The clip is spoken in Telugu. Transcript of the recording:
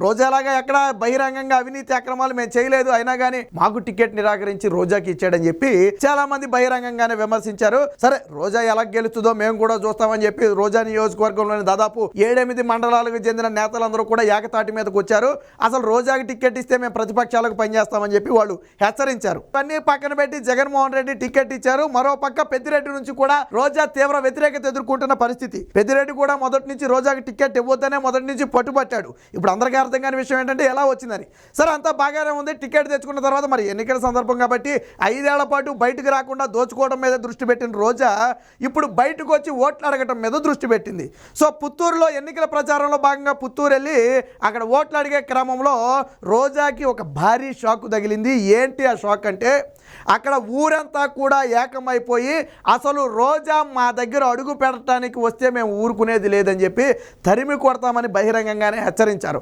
రోజాలాగా ఎక్కడ బహిరంగంగా అవినీతి అక్రమాలు మేము చేయలేదు, అయినా కానీ మాకు టికెట్ నిరాకరించి రోజాకి ఇచ్చాడని చెప్పి చాలా మంది బహిరంగంగానే విమర్శించారు. సరే, రోజా ఎలా గెలుస్తుందో మేము కూడా చూస్తామని చెప్పి రోజా నియోజకవర్గంలోని దాదాపు 7-8 మండలాలకు చెందిన నేతలందరూ కూడా ఏకతాటి మీదకి వచ్చారు. అసలు రోజాకి టికెట్ ఇస్తే మేము ప్రతిపక్షాలకు పనిచేస్తామని చెప్పి వాళ్ళు హెచ్చరించారు. అన్ని పక్కన పెట్టి జగన్మోహన్ రెడ్డి టికెట్ ఇచ్చారు. మరో పక్క పెద్దిరెడ్డి నుంచి కూడా రోజా తీవ్ర వ్యతిరేకత ఎదుర్కొంటున్న పరిస్థితి. పెద్దిరెడ్డి కూడా మొదటి నుంచి రోజాకి టికెట్ ఇవ్వద్దనే మొదటి నుంచి పట్టుబట్టాడు. ఇప్పుడు అందరికీ అర్థం కాని విషయం ఏంటంటే ఎలా వచ్చిందని. సరే, అంతా బాగానే ఉంది. టికెట్ తెచ్చుకున్న తర్వాత మరి ఎన్నికల సందర్భం కాబట్టి 5 ఏళ్ల పాటు బయటకు రాకుండా దోచుకోవడం మీద దృష్టి పెట్టిన రోజా ఇప్పుడు బయటకు వచ్చి ఓట్లు అడగటం మీద దృష్టి పెట్టింది. సో పుత్తూరులో ఎన్నికల ప్రచారంలో భాగంగా పుత్తూరు వెళ్ళి అక్కడ ఓట్లు అడిగే క్రమంలో రోజాకి ఒక భారీ షాక్ తగిలింది. ఏంటి ఆ షాక్ అంటే, అక్కడ ఊరంతా కూడా ఏకమైపోయి అసలు రోజా మా దగ్గర అడుగు పెట్టడానికి వస్తే మేము ఊరుకునేది లేదని చెప్పి తరిమి కొడతామని బహిరంగంగానే హెచ్చరించారు.